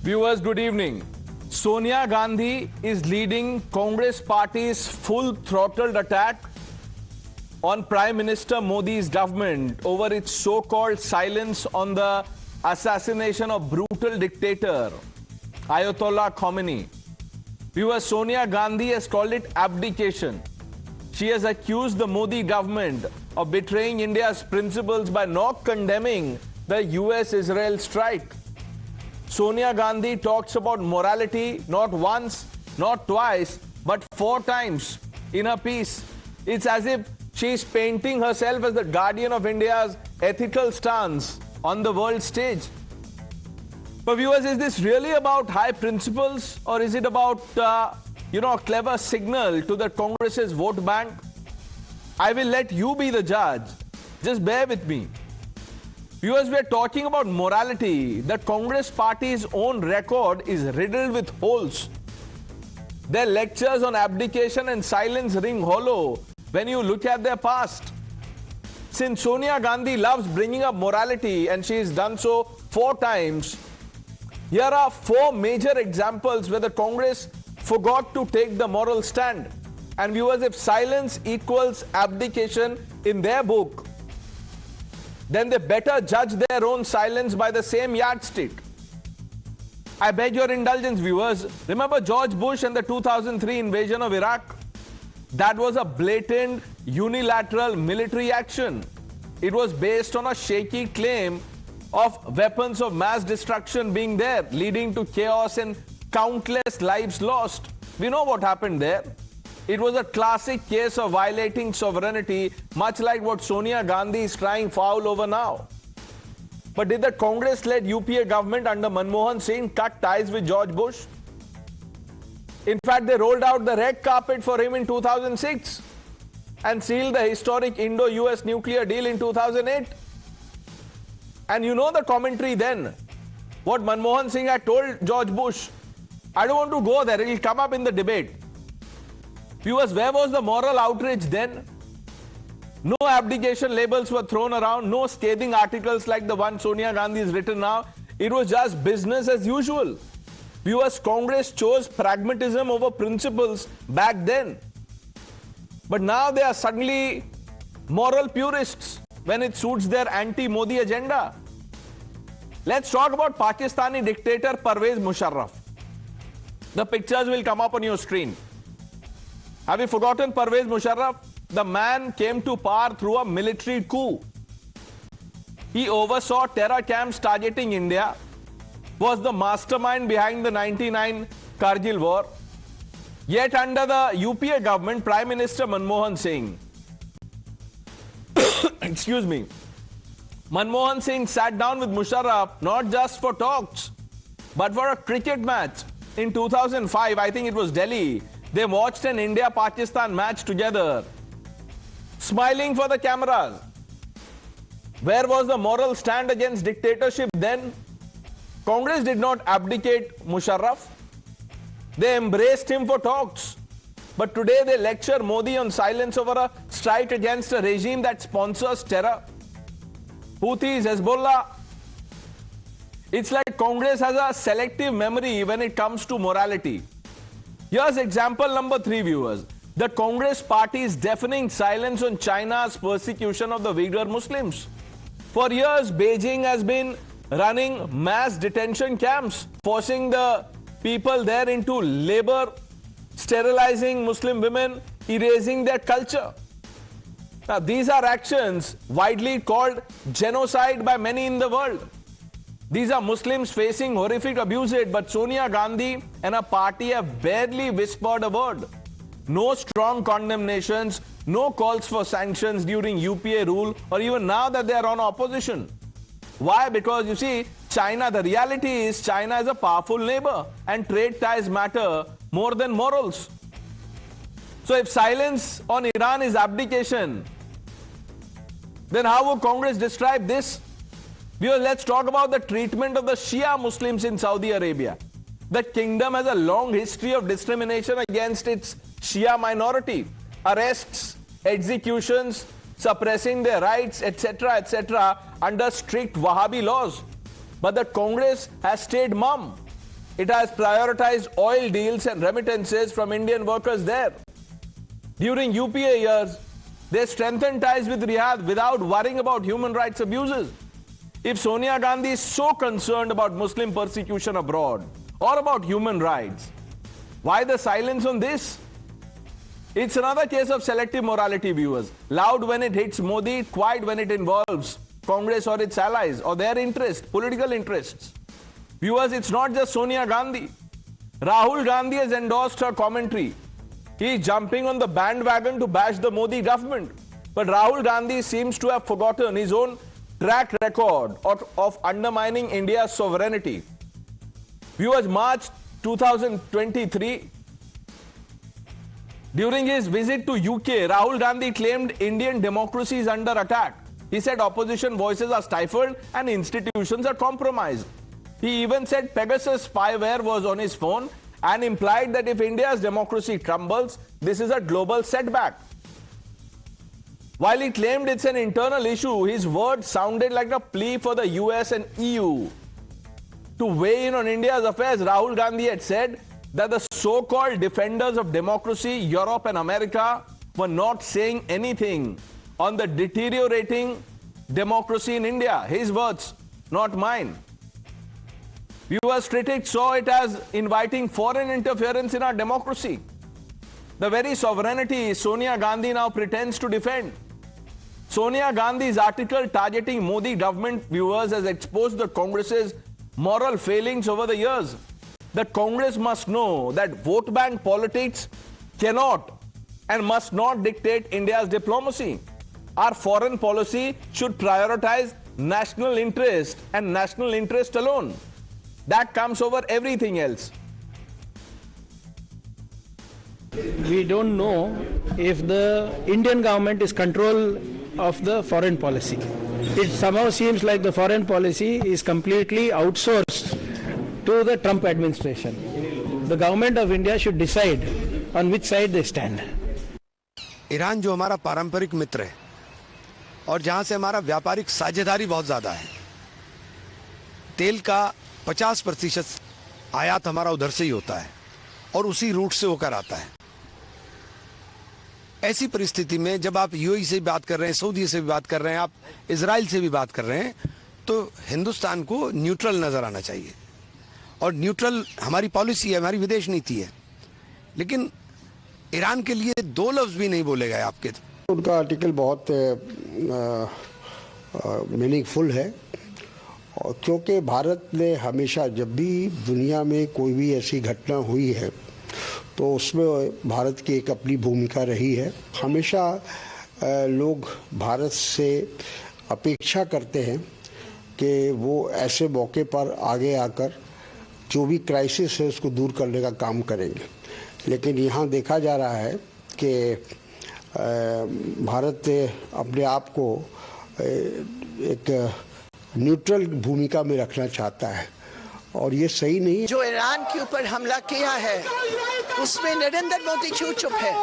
Viewers, good evening. Sonia Gandhi is leading Congress party's full-throttled attack on Prime Minister Modi's government over its so-called silence on the assassination of brutal dictator Ayatollah Khomeini. Viewers, Sonia Gandhi has called it abdication. She has accused the Modi government of betraying India's principles by not condemning the US-Israel strike. Sonia Gandhi talks about morality not once, not twice, but 4 times in her piece. It's as if she's painting herself as the guardian of India's ethical stance on the world stage. But viewers, is this really about high principles, or is it about, a clever signal to the Congress's vote bank? I will let you be the judge. Just bear with me. Viewers, we are talking about morality. The Congress party's own record is riddled with holes. Their lectures on abdication and silence ring hollow when you look at their past. Since Sonia Gandhi loves bringing up morality, and she has done so 4 times, here are 4 major examples where the Congress forgot to take the moral stand. And viewers, if silence equals abdication in their book, then they better judge their own silence by the same yardstick. I beg your indulgence, viewers. Remember George Bush and the 2003 invasion of Iraq? That was a blatant unilateral military action. It was based on a shaky claim of weapons of mass destruction being there, leading to chaos and countless lives lost. We know what happened there. It was a classic case of violating sovereignty, much like what Sonia Gandhi is trying foul over now. But did the Congress-led UPA government under Manmohan Singh cut ties with George Bush? In fact, they rolled out the red carpet for him in 2006 and sealed the historic Indo-US nuclear deal in 2008. And you know the commentary then, what Manmohan Singh had told George Bush. I don't want to go there, it will come up in the debate. Viewers, where was the moral outrage then? No abdication labels were thrown around, no scathing articles like the one Sonia Gandhi has written now. It was just business as usual. Viewers, Congress chose pragmatism over principles back then. But now they are suddenly moral purists when it suits their anti-Modi agenda. Let's talk about Pakistani dictator Pervez Musharraf. The pictures will come up on your screen. Have you forgotten Pervez Musharraf? The man came to power through a military coup. He oversaw terror camps targeting India, was the mastermind behind the 99 Kargil war. Yet under the UPA government, Prime Minister Manmohan Singh, excuse me, Manmohan Singh sat down with Musharraf not just for talks, but for a cricket match. In 2005, I think it was Delhi, they watched an India-Pakistan match together, smiling for the cameras. Where was the moral stand against dictatorship then? Congress did not abdicate Musharraf. They embraced him for talks. But today they lecture Modi on silence over a strike against a regime that sponsors terror. Houthis, Hezbollah. It's like Congress has a selective memory when it comes to morality. Here's example number 3, viewers. The Congress party's deafening silence on China's persecution of the Uyghur Muslims. For years, Beijing has been running mass detention camps, forcing the people there into labor, sterilizing Muslim women, erasing their culture. Now, these are actions widely called genocide by many in the world. These are Muslims facing horrific abuse, but Sonia Gandhi and her party have barely whispered a word. No strong condemnations, no calls for sanctions during UPA rule, or even now that they are on opposition. Why? Because you see, China, the reality is China is a powerful neighbor and trade ties matter more than morals. So if silence on Iran is abdication, then how would Congress describe this? Because let's talk about the treatment of the Shia Muslims in Saudi Arabia. The kingdom has a long history of discrimination against its Shia minority. Arrests, executions, suppressing their rights, etc., under strict Wahhabi laws. But the Congress has stayed mum. It has prioritized oil deals and remittances from Indian workers there. During UPA years, they strengthened ties with Riyadh without worrying about human rights abuses. If Sonia Gandhi is so concerned about Muslim persecution abroad or about human rights, why the silence on this? It's another case of selective morality, viewers. Loud when it hits Modi, quiet when it involves Congress or its allies or their interests, political interests. Viewers, it's not just Sonia Gandhi. Rahul Gandhi has endorsed her commentary. He is jumping on the bandwagon to bash the Modi government. But Rahul Gandhi seems to have forgotten his own track record of undermining India's sovereignty. Viewers, March 2023, during his visit to UK, Rahul Gandhi claimed Indian democracy is under attack. He said opposition voices are stifled and institutions are compromised. He even said Pegasus spyware was on his phone and implied that if India's democracy crumbles, this is a global setback. While he claimed it's an internal issue, his words sounded like a plea for the US and EU to weigh in on India's affairs. Rahul Gandhi had said that the so-called defenders of democracy, Europe and America, were not saying anything on the deteriorating democracy in India. His words, not mine. Viewers, critics saw it as inviting foreign interference in our democracy. The very sovereignty Sonia Gandhi now pretends to defend. Sonia Gandhi's article targeting Modi government, viewers, has exposed the Congress's moral failings over the years. The Congress must know that vote bank politics cannot and must not dictate India's diplomacy. Our foreign policy should prioritize national interest and national interest alone. That comes over everything else. We don't know if the Indian government is control of the foreign policy. It somehow seems like the foreign policy is completely outsourced to the Trump administration. The government of India should decide on which side they stand. Iran जो हमारा पारंपरिक मित्र है और जहां से हमारा व्यापारिक साझेदारी बहुत ज़्यादा है, तेल का 50% आयात हमारा उधर से ही होता है और उसी रूट से होकर आता है। ऐसी परिस्थिति में जब आप यूएई से भी बात कर रहे हैं, सऊदी से भी बात कर रहे हैं, आप इजराइल से भी बात कर रहे हैं, तो हिंदुस्तान को न्यूट्रल नज़र आना चाहिए। और न्यूट्रल हमारी पॉलिसी है, हमारी विदेश नीति है। लेकिन ईरान के लिए दो लफ्ज़ भी नहीं बोले गए आपके। उनका आर्टिकल बहुत मीनिंगफुल है, क्योंकि भारत ने हमेशा जब भी दुनिया में कोई भी ऐसी घटना हुई है तो उसमें भारत की एक अपनी भूमिका रही है। हमेशा लोग भारत से अपेक्षा करते हैं कि वो ऐसे मौके पर आगे आकर जो भी क्राइसिस है उसको दूर करने का काम करेंगे। लेकिन यहाँ देखा जा रहा है कि भारत अपने आप को एक न्यूट्रल भूमिका में रखना चाहता है और ये सही नहीं है। जो ईरान के ऊपर हमला किया है उसमें नरेंद्र मोदी क्यों चुप है?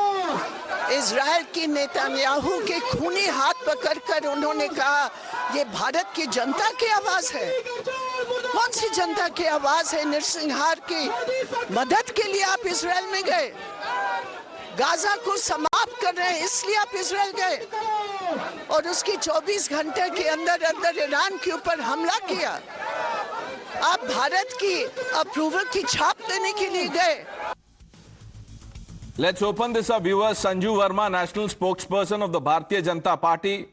इजराइल की नेतन्याहू के खूनी हाथ पकड़कर उन्होंने कहा ये भारत की जनता की आवाज है। कौन सी जनता की आवाज है? नरसंहार की मदद के लिए आप इजराइल में गए, गाजा को समाप्त कर रहे हैं इसलिए आप इजराइल गए और उसकी 24 घंटे के अंदर अंदर ईरान के ऊपर हमला किया। आप भारत की अप्रूवल की छाप देने के लिए गए। Let's open this up, viewers. Sanju Verma, national spokesperson of the Bharatiya Janata Party,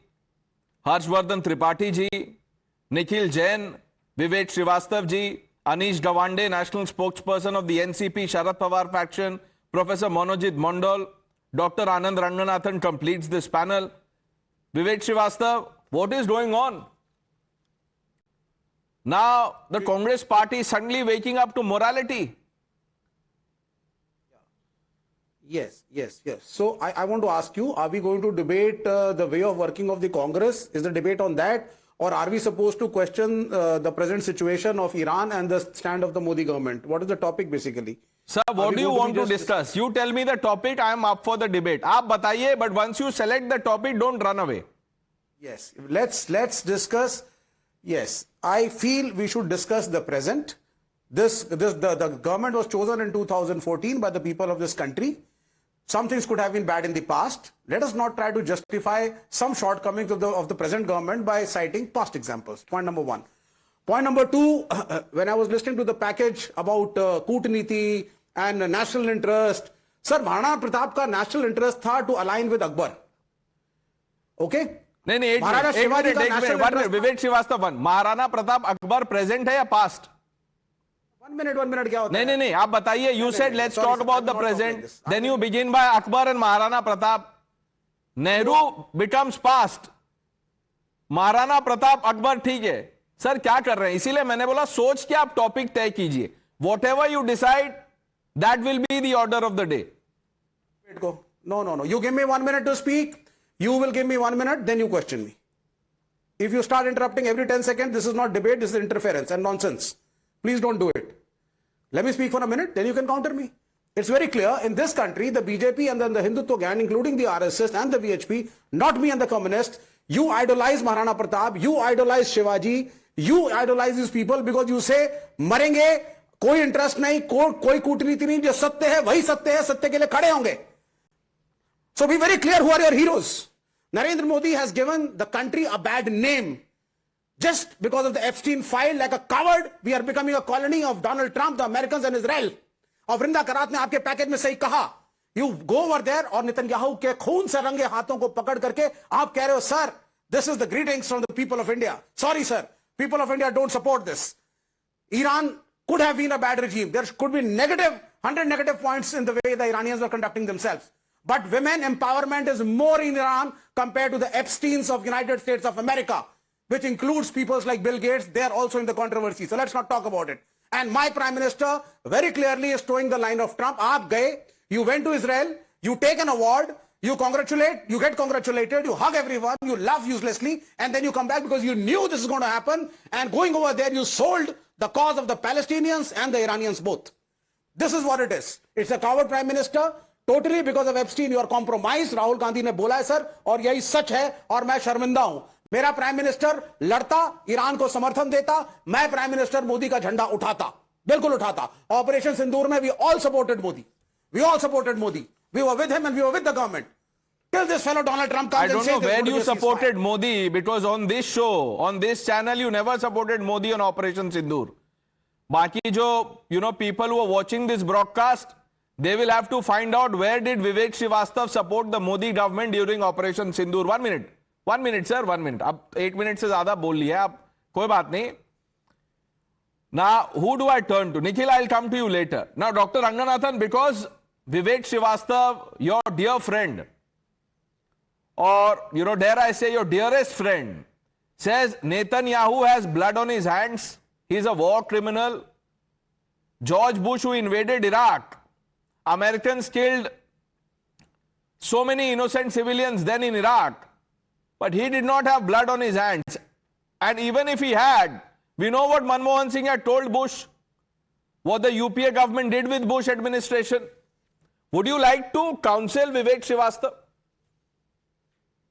Harshvardhan Tripathi ji, Nikhil Jain, Vivek Srivastava ji, Anish Gawande, national spokesperson of the NCP Sharad Pawar faction, Professor Monojit Mondal, Dr. Anand Ranganathan completes this panel. Vivek Srivastava, what is going on? Now, the Congress party is suddenly waking up to morality. Yes. So I want to ask you, are we going to debate the way of working of the Congress? Is the debate on that? Or are we supposed to question the present situation of Iran and the stand of the Modi government? What is the topic basically? Sir, what do you want to discuss? You tell me the topic, I am up for the debate. आप बताइए, but once you select the topic, don't run away. Yes, let's discuss. Yes, I feel we should discuss the present The government was chosen in 2014 by the people of this country. Some things could have been bad in the past. Let us not try to justify some shortcomings of the present government by citing past examples. Point number one. Point number two, when I was listening to the package about Kootaniti and national interest, sir, Maharana Pratap ka national interest tha to align with Akbar. Okay? नहीं महाराणा शिवाजी का national interest विवेक Srivastava one Maharana Pratap Akbar present है या past? 1 minute क्या होता है? नहीं आप बताइए. You said let's talk about the present. Then you begin by Akbar and Maharana Pratap. Nehru becomes past. Maharana Pratap Akbar ठीक है. सर क्या कर रहे हैं? इसीलिए मैंने बोला सोच के आप टॉपिक तय कीजिए. Whatever you decide, that will be the order of the day. Go. No. You give me 1 minute to speak. You will give me 1 minute, then you question me. If you start interrupting every 10 seconds, this is not debate, this is interference and nonsense. Please don't do it. Let me speak for a minute, then you can counter me. It's very clear, in this country, the BJP and then the Hindutva gang, including the RSS and the VHP, not me and the communists, you idolize Maharana Pratap, you idolize Shivaji, you idolize these people because you say, मरेंगे, कोई interest नहीं, कोई कूटनीति नहीं, जो सत्य है वही सत्य है, सत्य के लिए खड़े होंगे. So be very clear who are your heroes. Narendra Modi has given the country a bad name. Just because of the Epstein file, like a coward, we are becoming a colony of Donald Trump, the Americans and Israel. और वृंदा करात ने आपके package में सही कहा. You go over there और Netanyahu के खून से रंगे हाथों को पकड़ करके आप कह रहे हो, sir, this is the greetings from the people of India. Sorry, sir. People of India don't support this. Iran could have been a bad regime. There could be 100 negative points in the way the Iranians were conducting themselves. But women empowerment is more in Iran compared to the Epsteins of United States of America, which includes people like Bill Gates. They are also in the controversy. So let's not talk about it. And my prime minister very clearly is towing the line of Trump. Aap gaye, you went to Israel, you take an award, you congratulate, you get congratulated, you hug everyone, you laugh uselessly, and then you come back because you knew this is going to happen. And going over there, you sold the cause of the Palestinians and the Iranians both. This is what it is. It's a coward prime minister. Totally because of Epstein, you are compromised. Rahul Gandhi ने बोला है sir, और यही सच है, और मैं शर्मिंदा हूं. मेरा प्राइम मिनिस्टर लड़ता, ईरान को समर्थन देता, मैं प्राइम मिनिस्टर मोदी का झंडा उठाता, बिल्कुल उठाता. ऑपरेशन सिंदूर में we all supported Modi. We all supported Modi. We were with him and we were with the government. Till this fellow Donald Trump comes and says, I don't know where you supported Modi, because on this show, on this channel, you never supported Modi on Operation Sindoor. बाकी जो people who are watching this broadcast, they will have to find out where did Vivek Srivastava support the Modi government during Operation Sindoor. 1 minute. 1 minute, sir. 1 minute. अब 8 minutes से ज़्यादा बोल लिया. अब कोई बात नहीं. Now, who do I turn to? Nikhil, I'll come to you later. Now, Dr. Ranganathan, because Vivek Srivastava, your dear friend, or, dare I say, your dearest friend, says Netanyahu has blood on his hands. He's a war criminal. George Bush, who invaded Iraq, Americans killed so many innocent civilians then in Iraq, but he did not have blood on his hands. And even if he had, we know what Manmohan Singh had told Bush, what the UPA government did with Bush administration. Would you like to counsel Vivek Srivastava?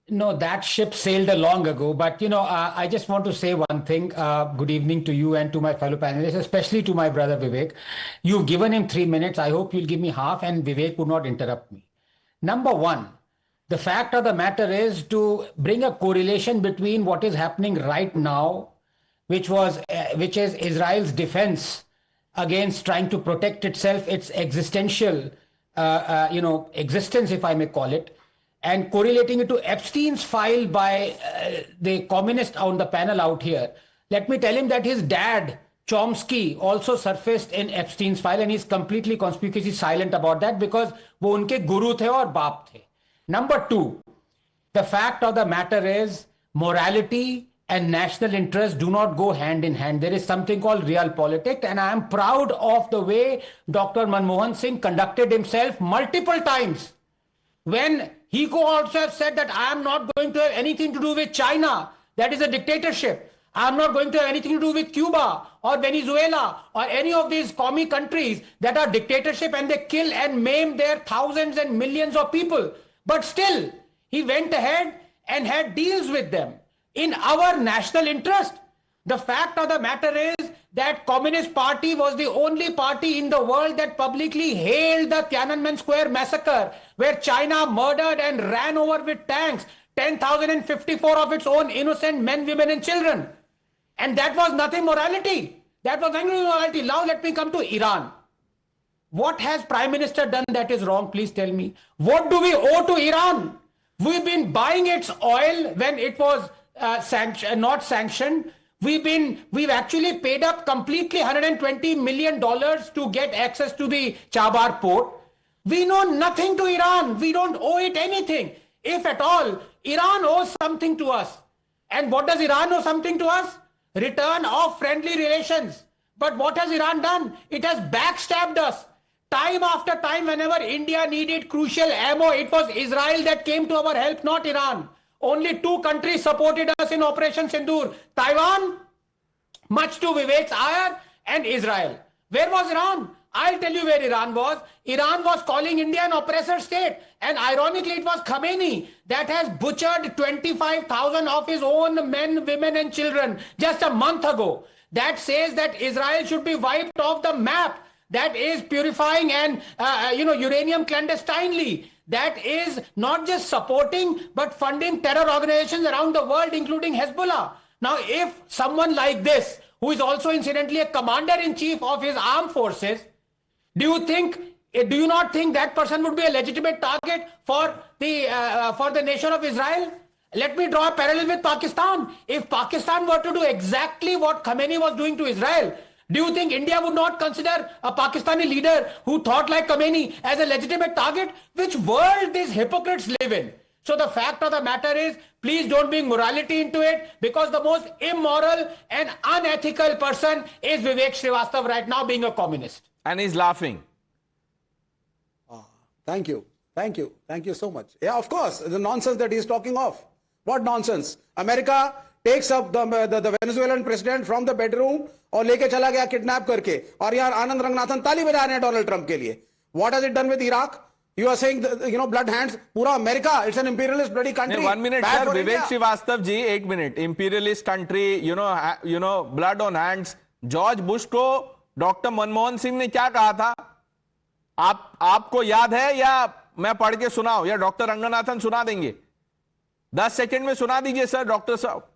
No, that ship sailed long ago. But, I just want to say one thing. Good evening to you and to my fellow panelists, especially to my brother Vivek. You've given him 3 minutes. I hope you'll give me half and Vivek would not interrupt me. Number one, the fact of the matter is to bring a correlation between what is happening right now, which is Israel's defense against trying to protect itself, its existential, existence, if I may call it, and correlating it to Epstein's file by the communist on the panel out here. Let me tell him that his dad, Chomsky, also surfaced in Epstein's file and he's completely conspicuously silent about that because वो उनके गुरु थे और बाप थे. Number two, the fact of the matter is morality and national interest do not go hand in hand. There is something called real politics, and I am proud of the way Dr. Manmohan Singh conducted himself multiple times. When he could also have said that I am not going to have anything to do with China, that is a dictatorship. I am not going to have anything to do with Cuba or Venezuela or any of these commie countries that are dictatorship and they kill and maim their thousands and millions of people. But still, he went ahead and had deals with them in our national interest. The fact of the matter is that Communist Party was the only party in the world that publicly hailed the Tiananmen Square massacre, where China murdered and ran over with tanks 10,054 of its own innocent men, women and children. And that was nothing morality. That was nothing morality. Now let me come to Iran. What has Prime Minister done that is wrong? Please tell me. What do we owe to Iran? We've been buying its oil when it was not sanctioned. We've actually paid up completely $120 million to get access to the Chabar port. We know nothing to Iran. We don't owe it anything. If at all, Iran owes something to us. And what does Iran owe something to us? Return of friendly relations. But what has Iran done? It has backstabbed us. Time after time, whenever India needed crucial ammo, it was Israel that came to our help, not Iran. Only two countries supported us in Operation Sindoor. Taiwan, much to Vivek's ire, and Israel. Where was Iran? I'll tell you where Iran was. Iran was calling India an oppressor state. And ironically, it was Khamenei that has butchered 25,000 of his own men, women and children just a month ago. That says that Israel should be wiped off the map. That is purifying and, uranium clandestinely. That is not just supporting, but funding terror organizations around the world, including Hezbollah. Now, if someone like this, who is also incidentally a commander-in-chief of his armed forces, do you not think that person would be a legitimate target for the nation of Israel? Let me draw a parallel with Pakistan. If Pakistan were to do exactly what Khamenei was doing to Israel, do you think India would not consider a Pakistani leader who thought like Khamenei as a legitimate target? Which world these hypocrites live in? So the fact of the matter is, please don't bring morality into it, because the most immoral and unethical person is Vivek Srivastava right now, being a communist. And he's laughing. Thank you. Thank you. Thank you so much. Yeah, of course, the nonsense that he's talking of. What nonsense? America takes up the Venezuelan president from the bedroom और लेके चला गया kidnap करके, और यार आनंद रंगनाथन ताली बजा रहे हैं डोनाल्ड ट्रंप के लिए. What has it done with Iraq? You are saying, blood hands. पूरा America, it's an imperialist bloody country. 1 minute, sir. Vivek Srivastava ji, 1 minute. Imperialist country, blood on hands. George Bush को doctor Manmohan Singh ने क्या कहा था? आपको याद है, या मैं पढ़ के सुनाऊं, या डॉक्टर रंगनाथन सुना देंगे? 10 सेकंड में सुना दीजिए सर, डॉक्टर साहब.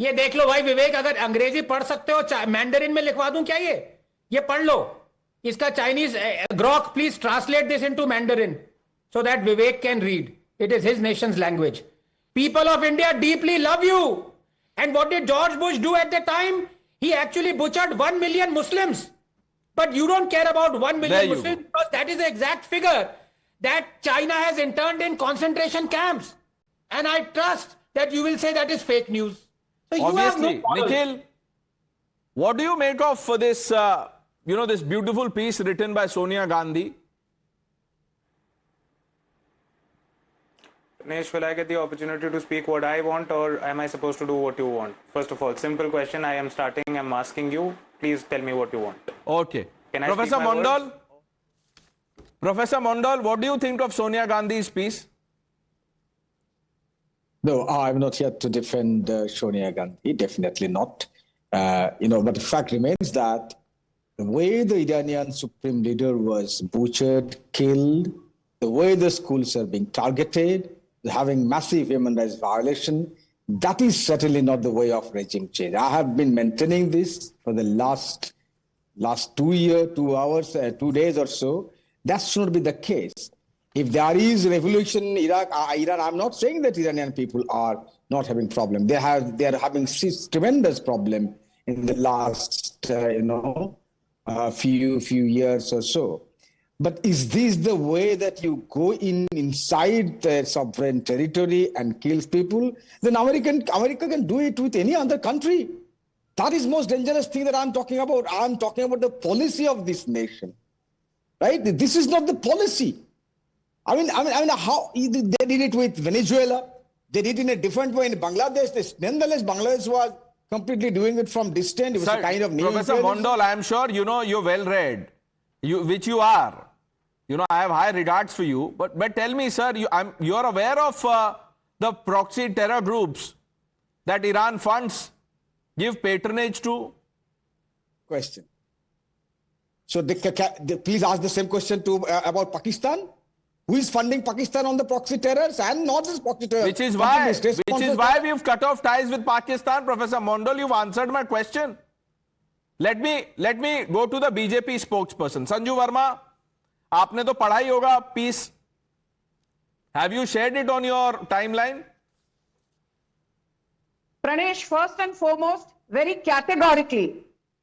ये देख लो भाई विवेक, अगर अंग्रेजी पढ़ सकते हो, मैंडरिन में लिखवा दूं क्या? ये पढ़ लो. इसका Chinese, Grok please translate this into Mandarin so that Vivek can read. It is his nation's language. People of India deeply love you. And what did George Bush do at the time? He actually butchered 1 million Muslims. But you don't care about 1 million Muslims because that is the exact figure that China has interned in concentration camps. And I trust that you will say that is fake news. So obviously, Nikhil, what do you make of this, this beautiful piece written by Sonia Gandhi? Nesh, will I get the opportunity to speak what I want, or am I supposed to do what you want? First of all, simple question. I'm asking you. Please tell me what you want. Okay. Can I Professor speak my Mondal? words? Professor Mondal, what do you think of Sonia Gandhi's piece? No, I'm not here to defend Sonia Gandhi, definitely not. But the fact remains that the way the Iranian supreme leader was butchered, killed, the way the schools are being targeted, having massive human rights violation, that is certainly not the way of regime change. I have been maintaining this for the last 2 days or so. That should not be the case. If there is revolution in Iran, I'm not saying that Iranian people are not having problem. They are having tremendous problem in the last few years or so. But is this the way that you go inside the sovereign territory and kills people? Then America can do it with any other country. That is most dangerous thing that I'm talking about. I'm talking about the policy of this nation, right? This is not the policy. I mean, how they did it with Venezuela? They did it in a different way in Bangladesh. Nonetheless, Bangladesh was completely doing it from distance. It was a kind of Professor Mondal, I am sure you're well read, which you are. I have high regards for you. But tell me, sir, you're aware of the proxy terror groups that Iran funds, give patronage to, question. So please ask the same question to about Pakistan. Who is funding Pakistan on the proxy terrors and not just proxy terror? Which is why we've cut off ties with Pakistan. Professor Mondal, you've answered my question. Let me go to the BJP spokesperson. Sanju Verma, आपने तो पढ़ा ही होगा peace. Have you shared it on your timeline? Pranesh, first and foremost, very categorically,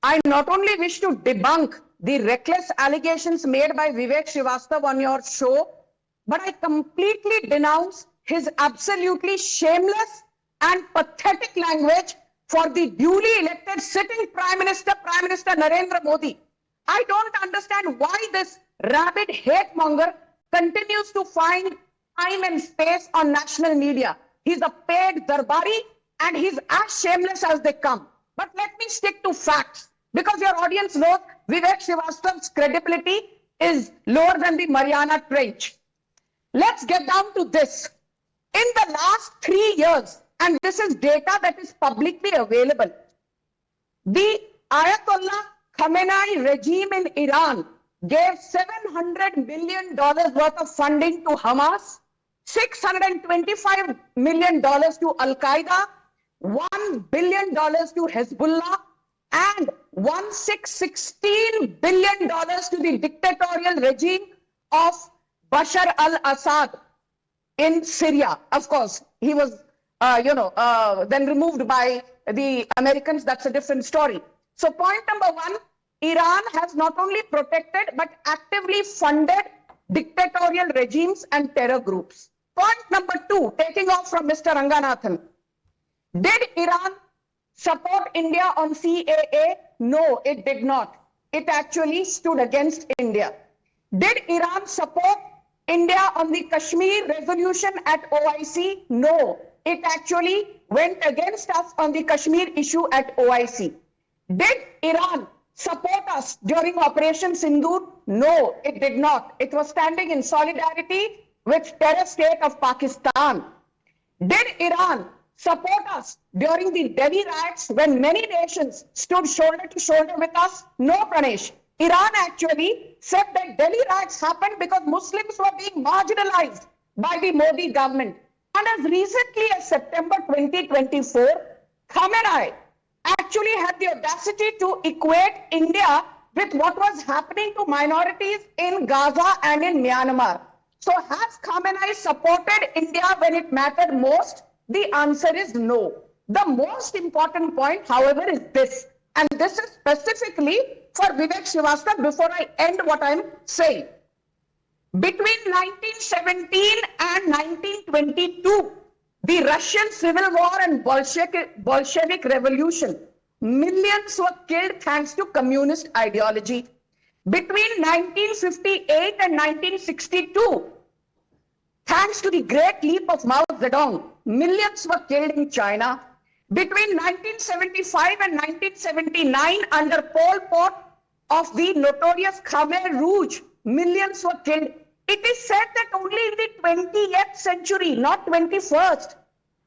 I not only wish to debunk the reckless allegations made by Vivek Srivastava on your show, but I completely denounce his absolutely shameless and pathetic language for the duly elected sitting Prime Minister Narendra Modi. I don't understand why this rabid hate monger continues to find time and space on national media. He's a paid darbari and he's as shameless as they come. But let me stick to facts, because your audience knows Vivek Srivastava's credibility is lower than the Mariana Trench. Let's get down to this. In the last 3 years, and this is data that is publicly available, the Ayatollah Khamenei regime in Iran gave $700 million worth of funding to Hamas, $625 million to Al-Qaeda, $1 billion to Hezbollah, and $16 billion to the dictatorial regime of Bashar al-Assad in Syria. Of course, he was, then removed by the Americans. That's a different story. So point number one, Iran has not only protected but actively funded dictatorial regimes and terror groups. Point number two, taking off from Mr. Ranganathan. Did Iran support India on CAA? No, it did not. It actually stood against India. Did Iran support India on the Kashmir resolution at OIC? No, it actually went against us on the Kashmir issue at OIC. Did Iran support us during Operation Sindoor? No, it did not. It was standing in solidarity with terror state of Pakistan. Did Iran support us during the Delhi riots when many nations stood shoulder to shoulder with us? No, Pranesh. Iran actually said that Delhi riots happened because Muslims were being marginalized by the Modi government. And as recently as September 2024, Khamenei actually had the audacity to equate India with what was happening to minorities in Gaza and in Myanmar. So has Khamenei supported India when it mattered most? The answer is no. The most important point, however, is this, and this is specifically for Vivek Srivastava before I end what I'm saying. Between 1917 and 1922, the Russian Civil War and Bolshevik Revolution, millions were killed thanks to communist ideology. Between 1958 and 1962, thanks to the great leap of Mao Zedong, millions were killed in China. Between 1975 and 1979, under Pol Pot of the notorious Khmer Rouge, millions were killed. It is said that only in the 20th century, not 21st,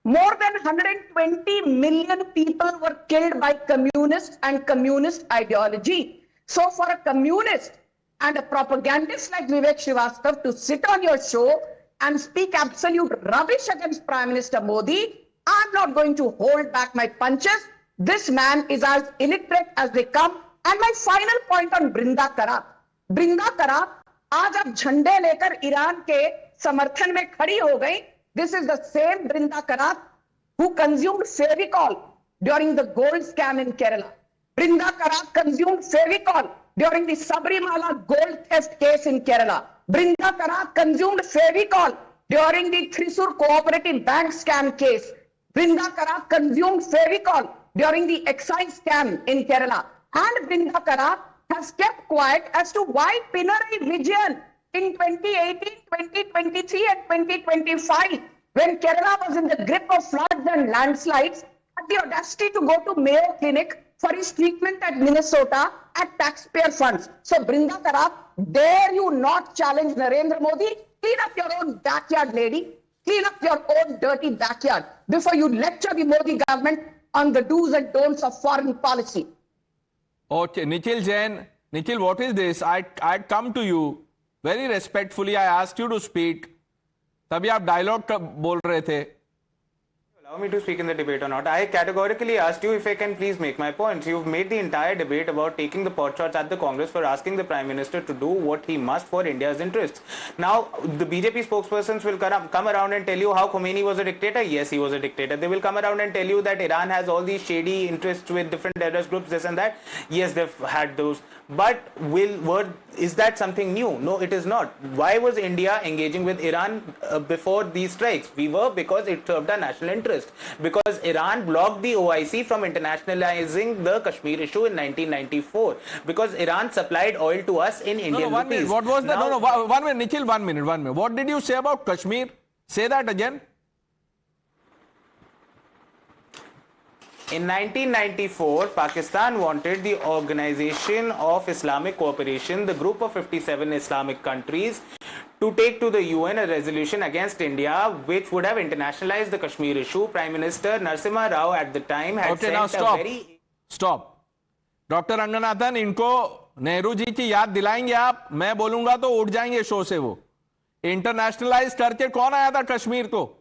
more than 120 million people were killed by communists and communist ideology. So for a communist and a propagandist like Vivek Srivastava to sit on your show and speak absolute rubbish against Prime Minister Modi, I'm not going to hold back my punches. This man is as illiterate as they come. And my final point on Brinda Karat. Brinda Karat, आज आप झंडे लेकर Iran के समर्थन में खड़ी हो गई. This is the same Brinda Karat who consumed Fevicol during the gold scam in Kerala. Brinda Karat consumed Fevicol during the Sabrimala gold theft case in Kerala. Brinda Karat consumed Fevicol during the Thrissur Cooperative Bank scam case. Brinda Karat consumed Fevicol during the excise scam in Kerala. And Brinda Karat has kept quiet as to why Pinarayi Vijayan in 2018, 2023 and 2025, when Kerala was in the grip of floods and landslides, had the audacity to go to Mayo Clinic for his treatment at Minnesota at taxpayer funds. So Brinda Karat, dare you not challenge Narendra Modi? Clean up your own backyard, lady. Clean up your own dirty backyard before you lecture the Modi government on the do's and don'ts of foreign policy. Okay, Nikhil Jain. Nikhil, what is this? I'd come to you very respectfully. I asked you to speak. तभी आप dialogue बोल रहे थे. Allow me to speak in the debate or not. I categorically asked you if I can please make my points. You've made the entire debate about taking the pot shots at the Congress for asking the Prime Minister to do what he must for India's interests. Now, the BJP spokespersons will come around and tell you how Khomeini was a dictator. Yes, he was a dictator. They will come around and tell you that Iran has all these shady interests with different terrorist groups, this and that. Yes, they've had those. But is that something new? No, it is not. Why was India engaging with Iran before these strikes? We were because it served our national interest. Because Iran blocked the OIC from internationalizing the Kashmir issue in 1994. Because Iran supplied oil to us in Indian No, 1 minute. rupees. What was that? No, 1 minute. Nikhil, 1 minute. What did you say about Kashmir? Say that again. In 1994, Pakistan wanted the Organization of Islamic Cooperation, the group of 57 Islamic countries, to take to the UN a resolution against India, which would have internationalized the Kashmir issue. Prime Minister Narasimha Rao at the time had Okay, now sent a very... Stop. Doctor Ranganathan, इनको नेहरू जी की याद दिलाएंगे आप? मैं बोलूंगा तो उठ जाएंगे शो से वो. इंटरनेशनलाइज करके कौन आया था कश्मीर को?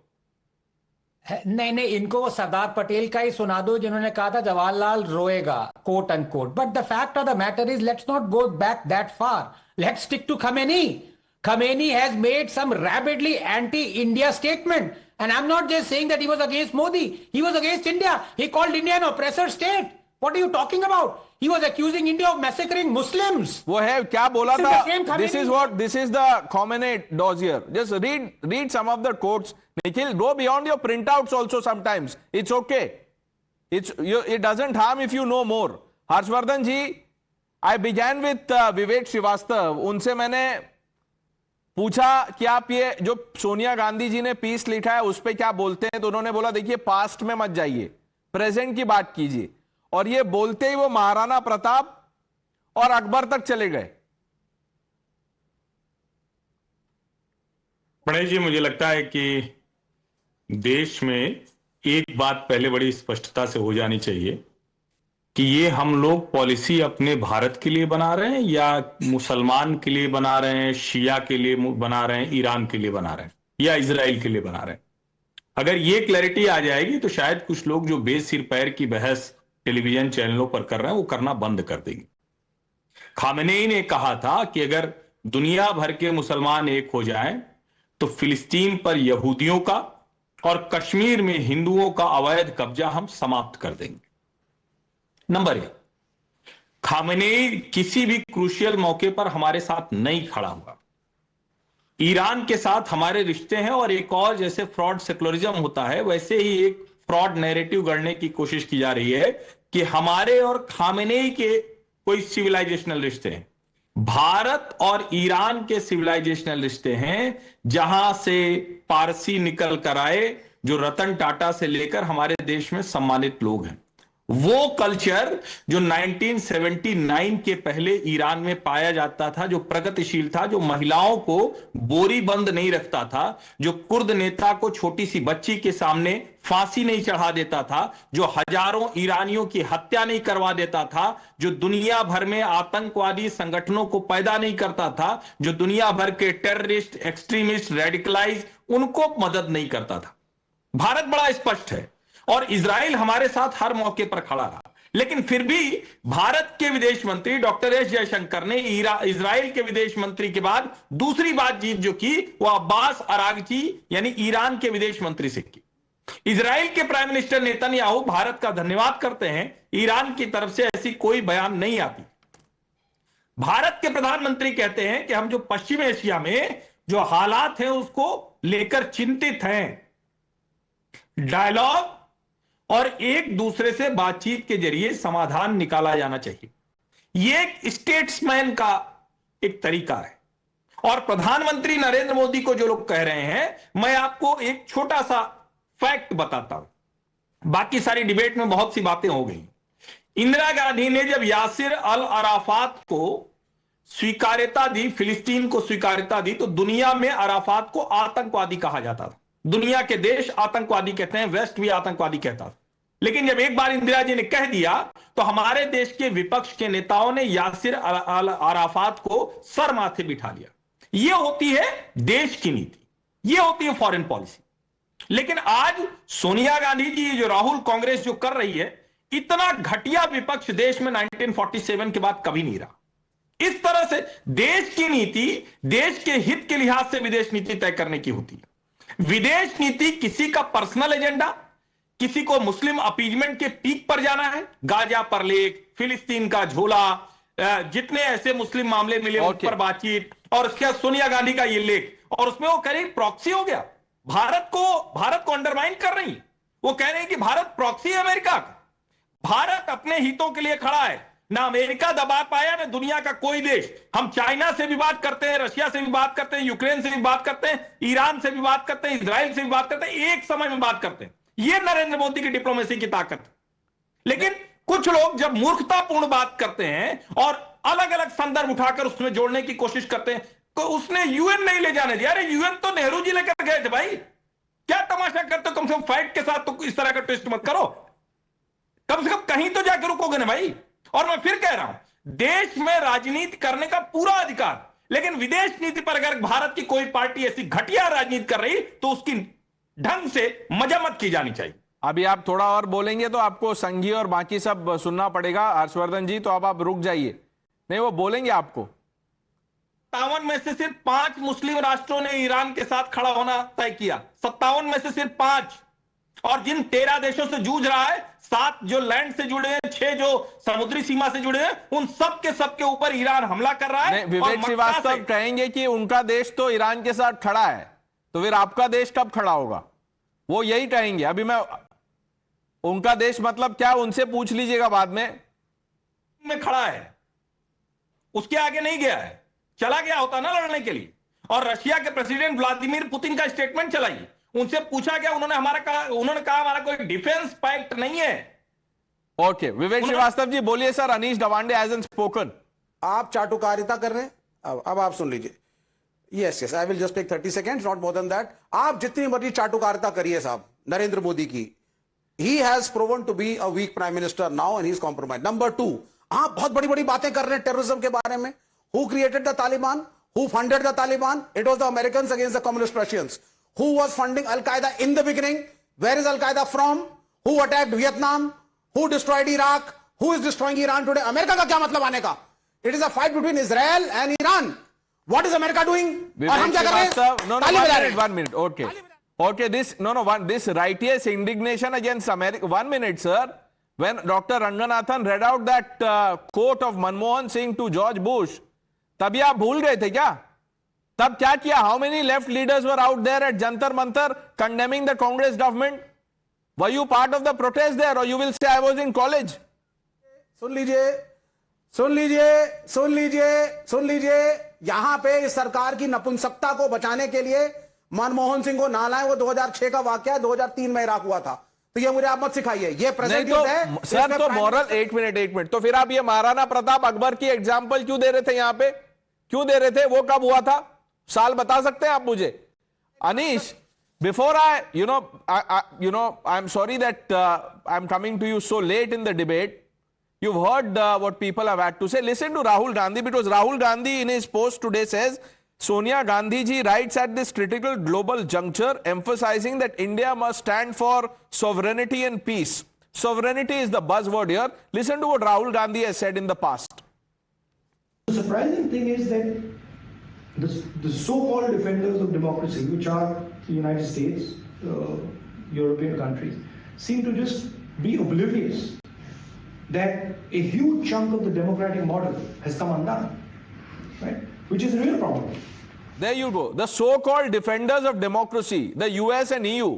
नहीं, इनको वो सरदार पटेल का ही सुना दो जिन्होंने कहा था जवाहरलाल रोएगा, quote unquote. But the fact of the matter is, let's not go back that far. Let's stick to Khamenei. Khamenei has made some rabidly anti-India statement. And I'm not just saying that he was against Modi. He was against India. He called India an oppressor state. What are you talking about? He was accusing India of massacring Muslims. वो है क्या बोला था? This is the Khamenei dossier. Just read some of the quotes. Nikhil, go beyond your printouts also sometimes. It's okay. It doesn't harm if you know more. Harshvardhan ji, I began with Vivek Srivastava. उनसे मैंने पूछा कि आप ये जो सोनिया गांधी जी ने piece लिखा है उस पे क्या बोलते हैं, तो उन्होंने बोला देखिए पास्ट में मत जाइए, प्रेजेंट की बात कीजिए. और ये बोलते ही वो महाराणा प्रताप और अकबर तक चले गए. प्रणय जी, मुझे लगता है कि देश में एक बात पहले बड़ी स्पष्टता से हो जानी चाहिए कि ये हम लोग पॉलिसी अपने भारत के लिए बना रहे हैं या मुसलमान के लिए बना रहे हैं, शिया के लिए बना रहे हैं, ईरान के लिए बना रहे हैं या इजराइल के लिए बना रहे हैं. अगर ये क्लैरिटी आ जाएगी तो शायद कुछ लोग जो बेसिर पैर की बहस टेलीविजन चैनलों पर कर रहे हैं वो करना बंद कर देंगे. खामेनेई ने कहा था कि अगर दुनिया भर के मुसलमान एक हो जाएं तो फिलिस्तीन पर यहूदियों का और कश्मीर में हिंदुओं का अवैध कब्जा हम समाप्त कर देंगे. नंबर 1, खामेनेई किसी भी क्रूशियल मौके पर हमारे साथ नहीं खड़ा हुआ. ईरान के साथ हमारे रिश्ते हैं और एक और जैसे फ्रॉड सेकुलरिज्म होता है वैसे ही एक फ्रॉड नैरेटिव गढ़ने की कोशिश की जा रही है कि हमारे और खामेनेई के कोई सिविलाइजेशनल रिश्ते हैं. भारत और ईरान के सिविलाइजेशनल रिश्ते हैं, जहां से पारसी निकल कर आए, जो रतन टाटा से लेकर हमारे देश में सम्मानित लोग हैं. वो कल्चर जो 1979 के पहले ईरान में पाया जाता था, जो प्रगतिशील था, जो महिलाओं को बोरी बंद नहीं रखता था, जो कुर्द नेता को छोटी सी बच्ची के सामने फांसी नहीं चढ़ा देता था, जो हजारों ईरानियों की हत्या नहीं करवा देता था, जो दुनिया भर में आतंकवादी संगठनों को पैदा नहीं करता था, जो दुनिया भर के टेररिस्ट, एक्सट्रीमिस्ट, रेडिकलाइज उनको मदद नहीं करता था. भारत बड़ा स्पष्ट है और इजराइल हमारे साथ हर मौके पर खड़ा रहा. लेकिन फिर भी भारत के विदेश मंत्री डॉक्टर एस जयशंकर ने इजराइल के विदेश मंत्री के बाद दूसरी बातचीत जो की वो अब्बास अरागची यानी ईरान के विदेश मंत्री से की. इजराइल के प्राइम मिनिस्टर नेतन्याहू भारत का धन्यवाद करते हैं, ईरान की तरफ से ऐसी कोई बयान नहीं आती. भारत के प्रधानमंत्री कहते हैं कि हम जो पश्चिम एशिया में जो हालात हैं उसको लेकर चिंतित हैं. डायलॉग और एक दूसरे से बातचीत के जरिए समाधान निकाला जाना चाहिए. यह एक स्टेट्समैन का एक तरीका है. और प्रधानमंत्री नरेंद्र मोदी को जो लोग कह रहे हैं, मैं आपको एक छोटा सा फैक्ट बताता हूं. बाकी सारी डिबेट में बहुत सी बातें हो गई. इंदिरा गांधी ने जब यासिर अल अराफात को स्वीकार्यता दी, फिलिस्तीन को स्वीकार्यता दी, तो दुनिया में अराफात को आतंकवादी कहा जाता था. दुनिया के देश आतंकवादी कहते हैं, वेस्ट भी आतंकवादी कहता था. लेकिन जब एक बार इंदिरा जी ने कह दिया तो हमारे देश के विपक्ष के नेताओं ने यासिर अराफात को सर माथे बिठा लिया। यह होती है देश की नीति, यह होती है फॉरेन पॉलिसी। लेकिन आज सोनिया गांधी जी, जो राहुल कांग्रेस जो कर रही है, इतना घटिया विपक्ष देश में 1947 के बाद कभी नहीं रहा। इस तरह से देश की नीति देश के हित के लिहाज से विदेश नीति तय करने की होती है। विदेश नीति किसी का पर्सनल एजेंडा, किसी को मुस्लिम अपीजमेंट के पीक पर जाना है, गाजा पर लेख, फिलिस्तीन का झोला, जितने ऐसे मुस्लिम मामले मिले उन पर बातचीत, और उसके बाद सोनिया गांधी का ये लेख, और उसमें वो कह रही प्रॉक्सी हो गया, भारत को अंडरमाइन कर रही। वो कह रहे हैं कि भारत प्रॉक्सी है अमेरिका का। भारत अपने हितों के लिए खड़ा है, ना अमेरिका दबा पाया ना दुनिया का कोई देश। हम चाइना से भी बात करते हैं, रशिया से भी बात करते हैं, यूक्रेन से भी बात करते हैं, ईरान से भी बात करते हैं, इजराइल से भी बात करते हैं, एक समय में बात करते हैं। ये नरेंद्र मोदी की डिप्लोमेसी की ताकत है। लेकिन कुछ लोग जब मूर्खतापूर्ण बात करते हैं और अलग अलग संदर्भ उठाकर उसमें जोड़ने की कोशिश करते हैं, तो उसने यूएन नहीं ले जाने दिया। अरे यूएन तो नेहरू जी लेकर गए थे भाई, क्या तमाशा करते हो? कम से कम फाइट के साथ तो इस तरह का ट्विस्ट मत करो, कम से कम कहीं तो जाकर रुकोगे ना भाई। और मैं फिर कह रहा हूं, देश में राजनीति करने का पूरा अधिकार, लेकिन विदेश नीति पर अगर भारत की कोई पार्टी ऐसी घटिया राजनीति कर रही तो उसकी ढंग से मजम्मत की जानी चाहिए। अभी आप थोड़ा और बोलेंगे तो आपको संघी और बाकी सब सुनना पड़ेगा हर्षवर्धन जी, तो अब आप रुक जाइए। नहीं, वो बोलेंगे आपको। 57 में से सिर्फ 5 मुस्लिम राष्ट्रों ने ईरान के साथ खड़ा होना तय किया। 57 में से सिर्फ 5, और जिन 13 देशों से जूझ रहा है, 7 जो लैंड से जुड़े हैं, 6 जो समुद्री सीमा से जुड़े हैं, उन सब के ऊपर ईरान हमला कर रहा है। विवेक श्रीवास्तव कहेंगे कि उनका देश तो ईरान के साथ खड़ा है, तो फिर आपका देश कब खड़ा होगा? वो यही कहेंगे। अभी मैं उनका देश मतलब क्या, उनसे पूछ लीजिएगा बाद में खड़ा है, उसके आगे नहीं गया है। चला गया होता ना लड़ने के लिए। और रशिया के प्रेसिडेंट व्लादिमीर पुतिन का स्टेटमेंट चलाइए, उनसे पूछा गया, उन्होंने कहा हमारा कोई डिफेंस पैक्ट नहीं है। ओके, विवेक श्रीवास्तव जी बोलिए। Sir, Anish Dawande hasn't spoken. आप चाटुकारिता कर रहे हैं, अब आप सुन लीजिए। Yes, I will just take 30 seconds, not more than that. आप जितनी मर्जी चाटुकारिता करिए साहब नरेंद्र मोदी की, he has proven to be a weak prime minister now and he is compromised. Number 2, आप बहुत बड़ी बड़ी बातें कर रहे हैं टेररिज्म के बारे में। Who created the Taliban? Who funded the Taliban? It was the Americans against the communist Russians. Who was funding Al-Qaeda in the beginning? Where is Al-Qaeda from? Who attacked Vietnam? Who destroyed Iraq? Who is destroying Iran today? America का क्या मतलब आने का? It is a fight between Israel and Iran. What is America doing? और हम क्या कर रहे हैं? No, one minute. Okay, this righteous indignation against America. 1 minute, sir. When Dr. Ranganathan read out that quote of Manmohan Singh to George Bush, तभी आप भूल गए थे क्या? तब क्या किया? How many left leaders were out there at Jantar Mantar condemning the Congress government? Were you part of the protest there, or you will say I was in college? सुन लीजिए, यहां पे इस सरकार की नपुंसकता को बचाने के लिए मनमोहन सिंह को ना लाए। वो 2006 का वाकया 2003 में इराक हुआ था, तो ये मुझे आप मत सिखाइए। ये प्रेजेंट युद्ध है सर। तो मॉरल, एक मिनट, तो फिर आप ये महाराणा प्रताप अकबर की एग्जाम्पल क्यों दे रहे थे यहां पे? क्यों दे रहे थे? वो कब हुआ था? साल बता सकते हैं आप मुझे? Anish, before I'm sorry that I'm coming to you so late in the debate. You've heard what people have had to say. Listen to Rahul Gandhi, because Rahul Gandhi in his post today says, Sonia Gandhi ji writes at this critical global juncture, emphasizing that India must stand for sovereignty and peace. Sovereignty is the buzzword here. Listen to what Rahul Gandhi has said in the past. The surprising thing is that the so-called defenders of democracy, which are the United States, European countries, seem to just be oblivious that a huge chunk of the democratic model has come undone, right? Which is a real problem. There you go. The so-called defenders of democracy, the US and EU.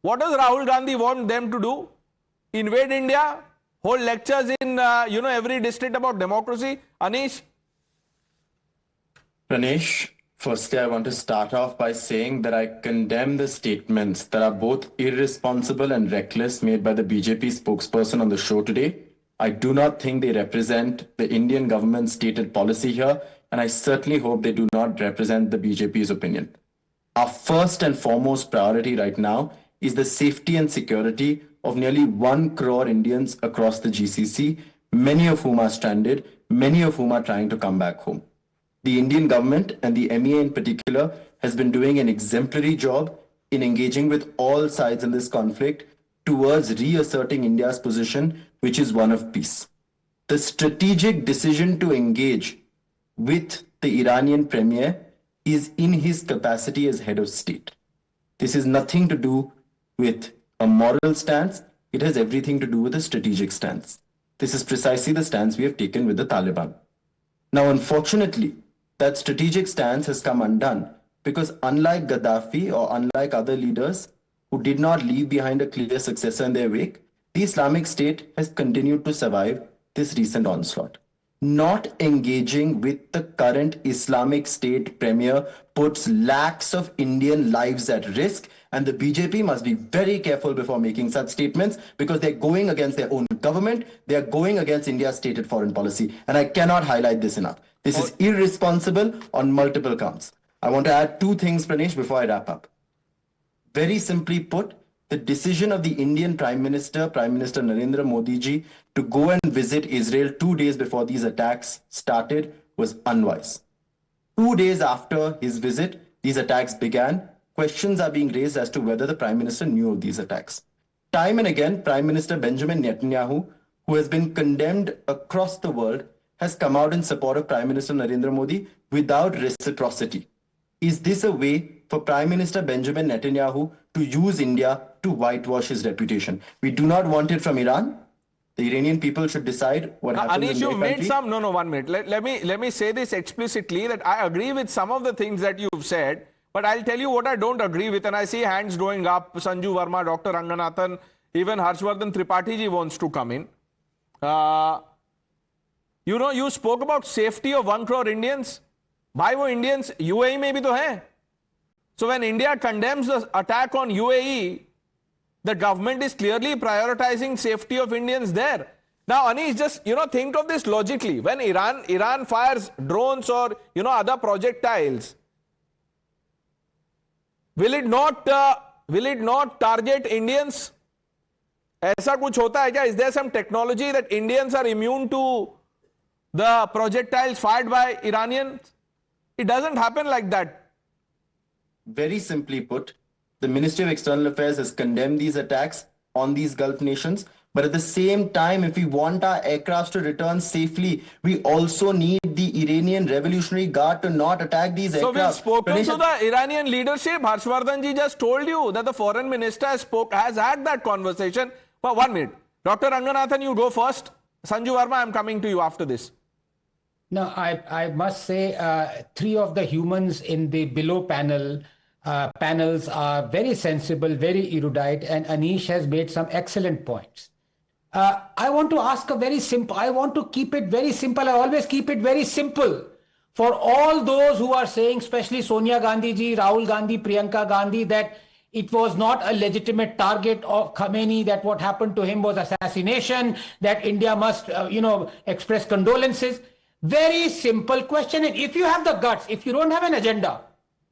What does Rahul Gandhi want them to do? Invade India? Hold lectures in, every district about democracy? Anish? Pranesh, firstly, I want to start off by saying that I condemn the statements that are both irresponsible and reckless made by the BJP spokesperson on the show today. I do not think they represent the Indian government's stated policy here, and I certainly hope they do not represent the BJP's opinion. Our first and foremost priority right now is the safety and security of nearly 1 crore Indians across the GCC, many of whom are stranded, many of whom are trying to come back home. The Indian government and the MEA in particular has been doing an exemplary job in engaging with all sides in this conflict towards reasserting India's position, which is one of peace. The strategic decision to engage with the Iranian premier is in his capacity as head of state. This is nothing to do with a moral stance. It has everything to do with a strategic stance. This is precisely the stance we have taken with the Taliban. Now, unfortunately, that strategic stance has come undone because unlike Gaddafi or unlike other leaders who did not leave behind a clear successor in their wake, the Islamic State has continued to survive this recent onslaught. Not engaging with the current Islamic State premier puts lakhs of Indian lives at risk, and the BJP must be very careful before making such statements because they're going against their own government, they're going against India's stated foreign policy, and I cannot highlight this enough. This is irresponsible on multiple counts. I want to add 2 things, Pranesh, before I wrap up. Very simply put, the decision of the Indian Prime Minister Narendra Modi ji, to go and visit Israel 2 days before these attacks started was unwise. 2 days after his visit, these attacks began. Questions are being raised as to whether the Prime Minister knew of these attacks. Time and again, Prime Minister Benjamin Netanyahu, who has been condemned across the world, has come out in support of Prime Minister Narendra Modi without reciprocity. Is this a way for Prime Minister Benjamin Netanyahu to use India to whitewash his reputation? We do not want it from Iran. The Iranian people should decide what happens Anish, in their you made country. some... No, 1 minute. Let me say this explicitly, that I agree with some of the things that you've said, but I'll tell you what I don't agree with, and I see hands going up. Sanju Verma, Dr. Ranganathan, even Harshvardhan Tripathi ji wants to come in. You know, you spoke about safety of 1 crore Indians. Bhai, wo Indians UAE mein bhi to hai. So when India condemns the attack on UAE, the government is clearly prioritizing safety of Indians there. Now, Anish, just, think of this logically. When Iran fires drones or, other projectiles, will it not target Indians? ऐसा कुछ होता है क्या? Is there some technology that Indians are immune to the projectiles fired by Iranians? It doesn't happen like that. Very simply put, the Ministry of External Affairs has condemned these attacks on these Gulf nations. But at the same time, if we want our aircrafts to return safely, we also need the Iranian Revolutionary Guard to not attack these aircraft. So we've spoken to the Iranian leadership. Harshvardhan ji just told you that the foreign minister has had that conversation. But 1 minute. Dr. Ranganathan, you go first. Sanju Verma, I'm coming to you after this. No, I must say 3 of the humans in the below panels are very sensible, very erudite, and Anish has made some excellent points. I want to ask I want to keep it very simple. I always keep it very simple. For all those who are saying, especially Sonia Gandhi ji, Rahul Gandhi, Priyanka Gandhi, that it was not a legitimate target of Khamenei, that what happened to him was assassination, that India must, express condolences. Very simple question. And if you have the guts, if you don't have an agenda,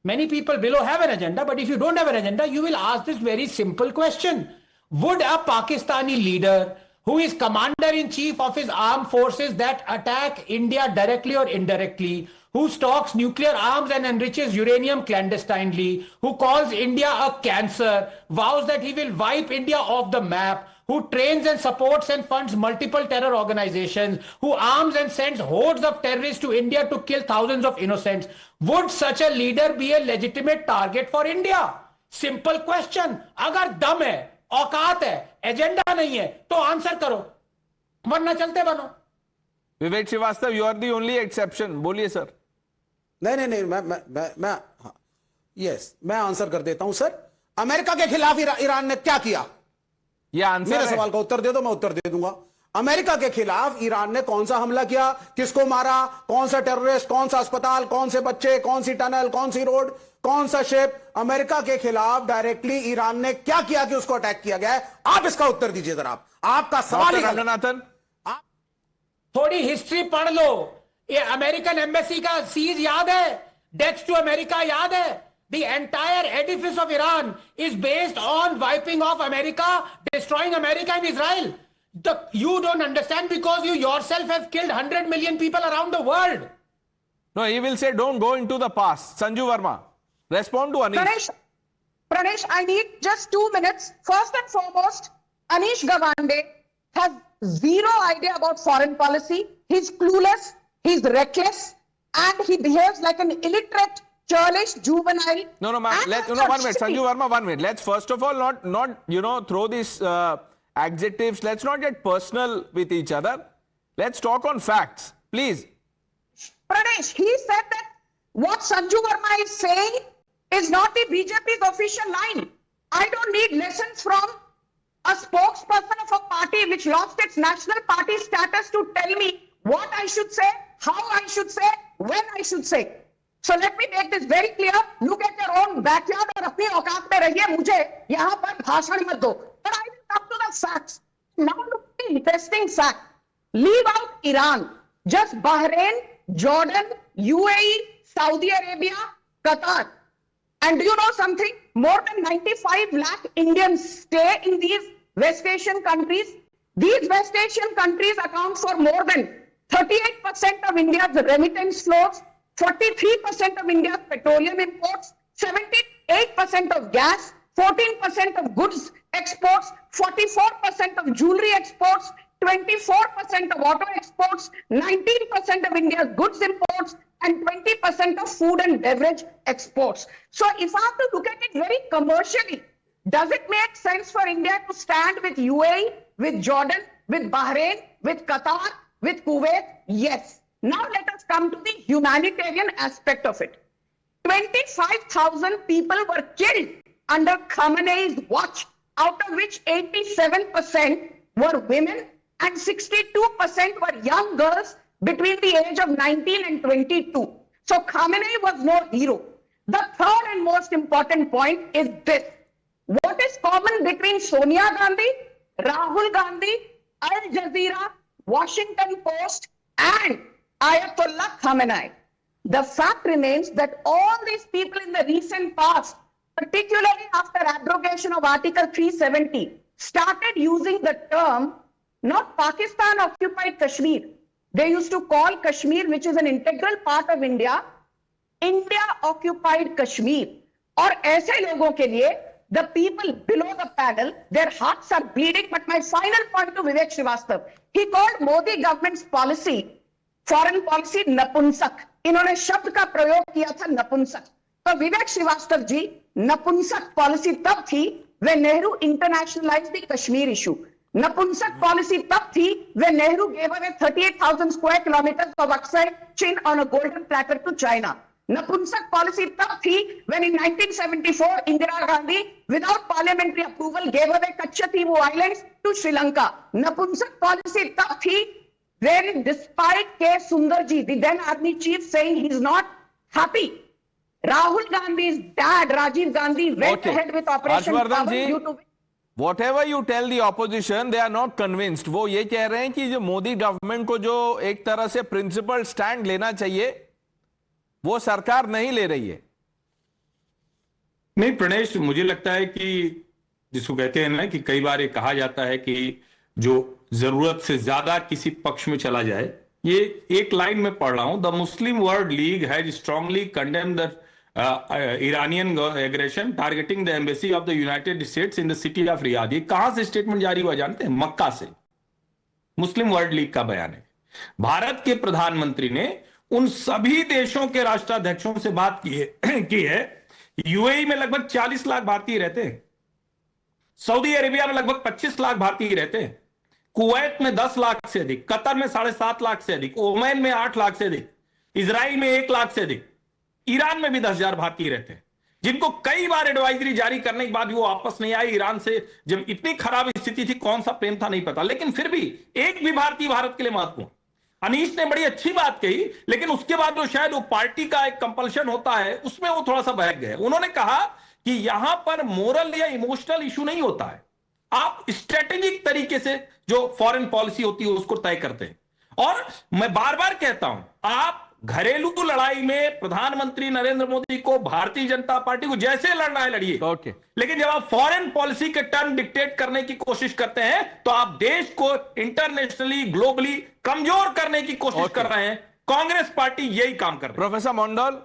many people below have an agenda, but if you don't have an agenda, you will ask this very simple question. Would a Pakistani leader who is commander-in-chief of his armed forces that attack India directly or indirectly, who stocks nuclear arms and enriches uranium clandestinely, who calls India a cancer, vows that he will wipe India off the map, who trains and supports and funds multiple terror organizations, who arms and sends hordes of terrorists to India to kill thousands of innocents, would such a leader be a legitimate target for India? Simple question. Agar dam hai, औकात है, agenda नहीं है, तो answer करो, वरना चलते बनो. Vivek Shrivastava, you are the only exception. बोलिए सर. नहीं, मैं आंसर कर देता हूं सर. अमेरिका के खिलाफ ईरान ने क्या किया? ये आंसर मेरे सवाल का उत्तर दे दो, मैं उत्तर दे दूंगा. अमेरिका के खिलाफ ईरान ने कौन सा हमला किया, किसको मारा, कौन सा टेररिस्ट, कौन सा अस्पताल, कौन से बच्चे, कौन सी टनल, कौन सी रोड, कौन सा शिप? अमेरिका के खिलाफ डायरेक्टली ईरान ने क्या किया कि उसको अटैक किया गया है? आप इसका उत्तर दीजिए जरा. आपका सवाल ही रंगनाथन, थोड़ी हिस्ट्री पढ़ लो. ये अमेरिकन एम्बेसी का सीज याद है, डेथ टू अमेरिका याद है, The entire edifice of Iran is based on wiping off America, destroying America and Israel. You don't understand because you yourself have killed 100 million people around the world. No, he will say don't go into the past. Sanju Verma, respond to Anish. Pranesh, I need just 2 minutes. First and foremost, Anish Gawande has zero idea about foreign policy. He's clueless, he's reckless, and he behaves like an illiterate, churlish, juvenile. No, ma'am. 1 minute. Sanju Verma, 1 minute. Let's first of all not throw these adjectives. Let's not get personal with each other. Let's talk on facts, please. Pranesh, he said that what Sanju Verma is saying is not the BJP's official line. I don't need lessons from a spokesperson of a party which lost its national party status to tell me what I should say, how I should say, when I should say. So let me make this very clear. Look at your own backyard और अपनी औकात में रहिए, मुझे यहाँ पर भाषण मत दो. But I will come to the facts. Now look at the interesting fact. Leave out Iran. Just Bahrain, Jordan, UAE, Saudi Arabia, Qatar. And do you know something? More than 95 lakh Indians stay in these West Asian countries. These West Asian countries account for more than 38% of India's remittance flows, 43% of India's petroleum imports, 78% of gas, 14% of goods exports, 44% of jewelry exports, 24% of auto exports, 19% of India's goods imports, and 20% of food and beverage exports. So if I have to look at it very commercially, does it make sense for India to stand with UAE, with Jordan, with Bahrain, with Qatar, with Kuwait? Yes. Now let us come to the humanitarian aspect of it. 25,000 people were killed under Khamenei's watch, out of which 87% were women and 62% were young girls between the age of 19 and 22. So Khamenei was no hero. The third and most important point is this. What is common between Sonia Gandhi, Rahul Gandhi, Al Jazeera, Washington Post, and Ayatollah Khamenei? The fact remains that all these people in the recent past, particularly after abrogation of Article 370, started using the term not Pakistan occupied Kashmir. They used to call Kashmir, which is an integral part of India, India occupied Kashmir. और ऐसे लोगों के लिए the people below the panel, their hearts are bleeding. But my final point to Vivek Srivastava, he called Modi government's policy, foreign policy, नपुंसक. इन्होंने शब्द का प्रयोग किया था नपुंसक. तो विवेक श्रीवास्तव जी, नपुंसक पॉलिसी तब थी when Nehru internationalized the Kashmir issue. Napunsak policy तब थी when Nehru gave away 38,000 square kilometers of Aksai Chin on a golden platter to China. Napunsak policy तब थी when in 1974 Indira Gandhi, without parliamentary approval, gave away Kachativu Islands to Sri Lanka. Napunsak policy तब थी when, despite K. Sundarji, the then army chief, saying he's not happy, Rahul Gandhi's dad, Rajiv Gandhi, went ahead with Operation Power due to... Whatever you tell the opposition, they are not convinced. वो ये कह रहे हैं कि जो Modi government को जो एक तरह से प्रिंसिपल स्टैंड लेना चाहिए, वो सरकार नहीं ले रही है. नहीं प्रणेश, मुझे लगता है कि जिसको कहते हैं ना कि कई बार ये कहा जाता है कि जो जरूरत से ज्यादा किसी पक्ष में चला जाए. ये एक लाइन में पढ़ रहा हूं. The Muslim world league has strongly condemned the Iranian aggression targeting the embassy of the United States in the city of Riyadh. ये कहां से स्टेटमेंट जारी हुआ जानते हैं? मक्का से. मुस्लिम वर्ल्ड लीग का बयान है. भारत के प्रधानमंत्री ने उन सभी देशों के राष्ट्राध्यक्षों से बात की है. यूएई में लगभग 40 लाख भारतीय रहते हैं. सऊदी अरेबिया में लगभग 25 लाख भारतीय रहते हैं. कुवैत में 10 लाख से अधिक, कतर में 7.5 लाख से अधिक, ओमान में 8 लाख से अधिक, इजराइल में 1 लाख से अधिक, ईरान में भी 10,000 भारतीय रहते हैं, जिनको कई बार एडवाइजरी जारी करने के बाद भी वो वापस नहीं आए. ईरान से जब इतनी खराब स्थिति थी, कौन सा प्रेम था नहीं पता, लेकिन फिर भी एक भी भारतीय भारत के लिए महत्वपूर्ण. अनीश ने बड़ी अच्छी बात कही, लेकिन उसके बाद जो शायद वो पार्टी का एक कंपल्शन होता है, उसमें वो थोड़ा सा बहक गए. उन्होंने कहा कि यहां पर मोरल या इमोशनल इशू नहीं होता है, आप स्ट्रेटेजिक तरीके से जो फॉरेन पॉलिसी होती है उसको तय करते हैं. और मैं बार बार कहता हूं, आप घरेलू लड़ाई में प्रधानमंत्री नरेंद्र मोदी को, भारतीय जनता पार्टी को जैसे लड़ना है लड़िए, ओके। लेकिन जब आप फॉरेन पॉलिसी के टर्म डिक्टेट करने की कोशिश करते हैं तो आप देश को इंटरनेशनली, ग्लोबली कमजोर करने की कोशिश कर रहे हैं। कांग्रेस पार्टी यही काम कर रही है। Professor Mandal,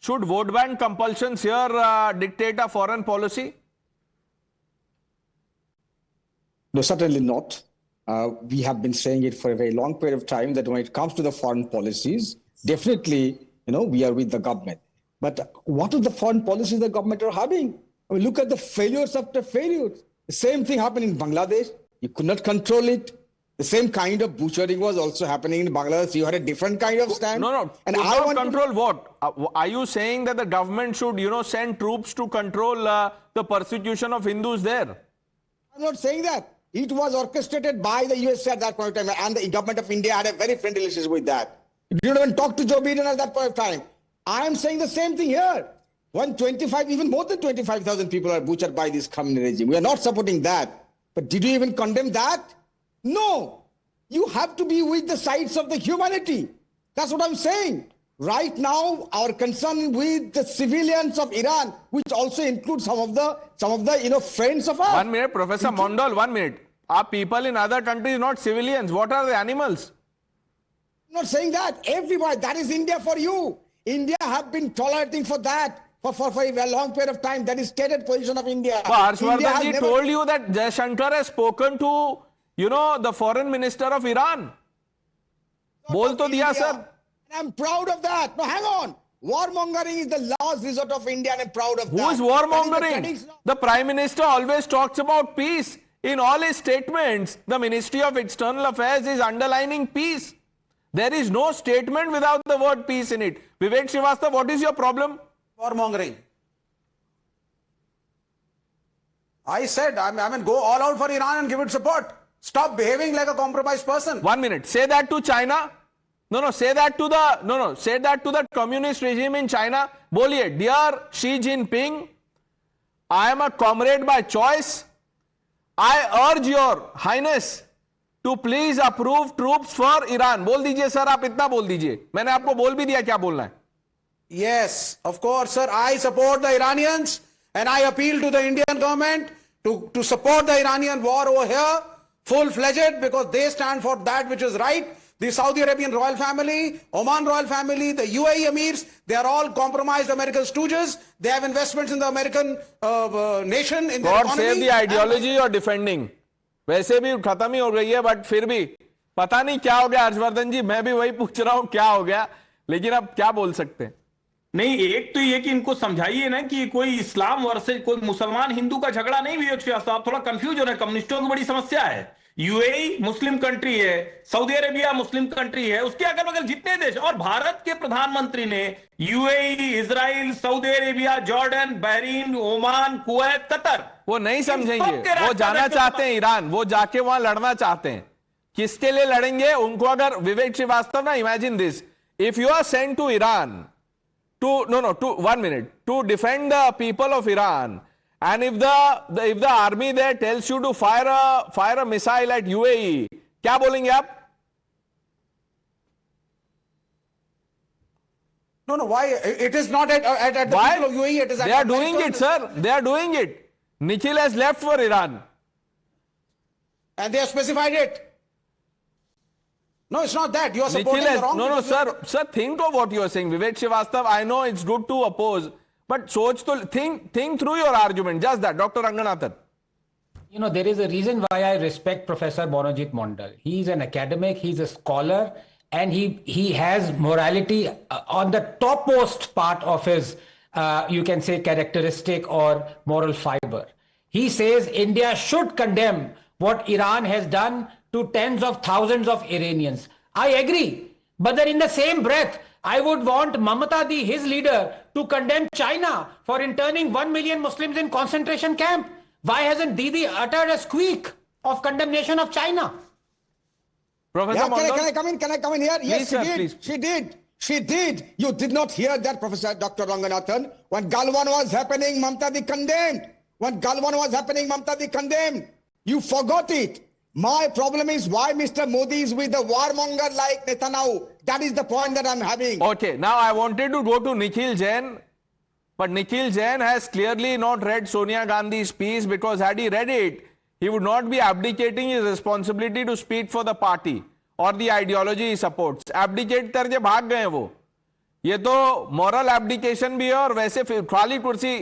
should vote bank compulsions here dictate a foreign policy? No, certainly not. We have been saying it for a very long period of time that when it comes to the foreign policies, definitely, we are with the government. But what are the foreign policies the government are having? I mean, look at the failures after failures. The same thing happened in Bangladesh. You could not control it. The same kind of butchering was also happening in Bangladesh. You had a different kind of stand. No. And could I not want control what? Are you saying that the government should, send troops to control the persecution of Hindus there? I'm not saying that. It was orchestrated by the USA at that point of time, and the government of India had a very friendly relationship with that. It didn't even talk to Joe Biden at that point of time. I am saying the same thing here. When 25, even more than 25,000 people are butchered by this communist regime. We are not supporting that. But did you even condemn that? No. You have to be with the sides of the humanity. That's what I'm saying. Right now, our concern with the civilians of Iran, which also includes some of the friends of ours. 1 minute, Professor Mondal, 1 minute. Are people in other countries not civilians? What are the animals? I'm not saying that. Everybody, that is India for you. India have been tolerating for that for a long period of time. That is stated position of India. But Harshvardhan ji told you that Jaishankar has spoken to, the foreign minister of Iran. Bol to diya, sir. I'm proud of that. No, hang on. Warmongering is the last resort of India, and I'm proud of that. Who is warmongering? The Prime Minister always talks about peace. In all his statements, the Ministry of External Affairs is underlining peace. There is no statement without the word peace in it. Vivek Srivastava, what is your problem? Warmongering. I said, go all out for Iran and give it support. Stop behaving like a compromised person. 1 minute. Say that to China. Say that to the communist regime in China. Boliye, dear Xi Jinping, I am a comrade by choice. I urge your highness to please approve troops for Iran. बोल दीजिए sir, आप इतना बोल दीजिए. मैंने आपको बोल भी दिया क्या बोलना है. Yes, of course, sir. I support the Iranians and I appeal to the Indian government to support the Iranian war over here full-fledged, because they stand for that which is right. The Saudi Arabian royal family, Oman royal family, the UAE emirs, they are all compromised American stooges. They have investments in the American nation, in their economy. God save the ideology you're defending. वैसे भी खत्म ही हो गई है, but फिर भी पता नहीं क्या हो गया. हर्षवर्धन जी, मैं भी वही पूछ रहा हूं क्या हो गया, लेकिन अब क्या बोल सकते हैं. नहीं, एक तो ये कि इनको समझाइए ना कि कोई इस्लाम वर्सेस कोई मुसलमान हिंदू का झगड़ा नहीं. विवेक श्रीवास्तव, आप थोड़ा कंफ्यूज हो रहे हैं. कम्युनिस्टों की बड़ी समस्या है. यूएई मुस्लिम कंट्री है, सऊदी अरेबिया मुस्लिम कंट्री है, उसके अगल बगल जितने देश, और भारत के प्रधानमंत्री ने UAE, Israel, Saudi Arabia, Jordan, Bahrain, Oman, Kuwait, Qatar, वो नहीं समझेंगे. वो जाना चाहते हैं ईरान, वो जाके वहां लड़ना चाहते हैं. किसके लिए लड़ेंगे? उनको अगर विवेक श्रीवास्तव ना, imagine this, if you are sent to Iran to 1 minute to defend the people of Iran, and if the army there tells you to fire a missile at UAE, क्या बोलेंगे आप? No, why? It is not at the people of UAE, it is at they are doing it, sir. They are doing it. Nikhil has left for Iran. And they have specified it. No, it's not that. You are supporting the wrong. No, sir, think of what you are saying. Vivek Srivastava, I know it's good to oppose, but think through your argument. Just that, Dr. Ranganathan. There is a reason why I respect Professor Monojit Mondal. He's an academic, he's a scholar, and he has morality on the topmost part of his, you can say, characteristic or moral fiber. He says India should condemn what Iran has done to tens of thousands of Iranians. I agree. But then in the same breath, I would want Mamata Di, his leader, to condemn China for interning 1 million Muslims in concentration camp. Why hasn't Didi uttered a squeak of condemnation of China? Professor Mondal, can I come in here? Yes, please, sir, please. She did. You did not hear that, Professor Dr. Ranganathan. When Galwan was happening, Mamata Di condemned. When Galwan was happening, Mamata Di condemned. You forgot it. My problem is why Mr. Modi is with a warmonger like Netanyahu. That is the point that I'm having. Okay, now I wanted to go to Nikhil Jain, but Nikhil Jain has clearly not read Sonia Gandhi's piece, because had he read it, he would not be abdicating his responsibility to speak for the party or the ideology he supports. Abdicate करके भाग गए वो. ये तो moral abdication भी है और वैसे खाली कुर्सी.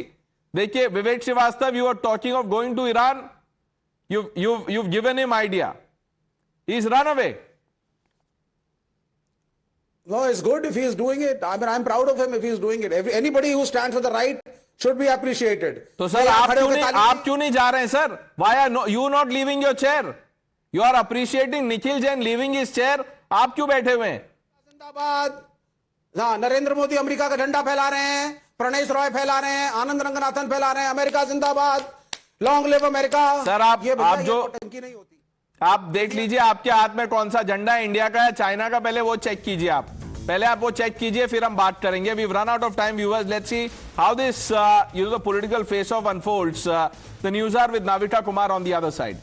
देखिए विवेक Shrivastava, you are talking of going to Iran. You've given him idea. He's run away. No, it's good if he is doing it. I mean, I'm proud of him if he is doing it. Anybody who stands for the right should be appreciated. तो sir आप क्यों नहीं जा रहे हैं sir? Why are you not leaving your chair? You are appreciating Nikhil Jain leaving his chair. आप क्यों बैठे हुए हैं? जिंदाबाद. हाँ, नरेंद्र मोदी अमेरिका का झंडा फैला रहे हैं, प्रणय रॉय फैला रहे हैं, आनंद रंगनाथन फैला रहे हैं, अमेरिका जिंदाबाद, लॉन्ग लिव अमेरिका. सर आप जो नहीं होती. आप देख लीजिए आपके हाथ में कौन झंडा है, इंडिया का है, चाइना का, पहले वो चेक कीजिए आप. पहले आप वो चेक कीजिए, फिर हम बात करेंगे. We've run out of time, viewers. Let's see how this the political face-off unfolds. The news hour with Navita Kumar on the other side.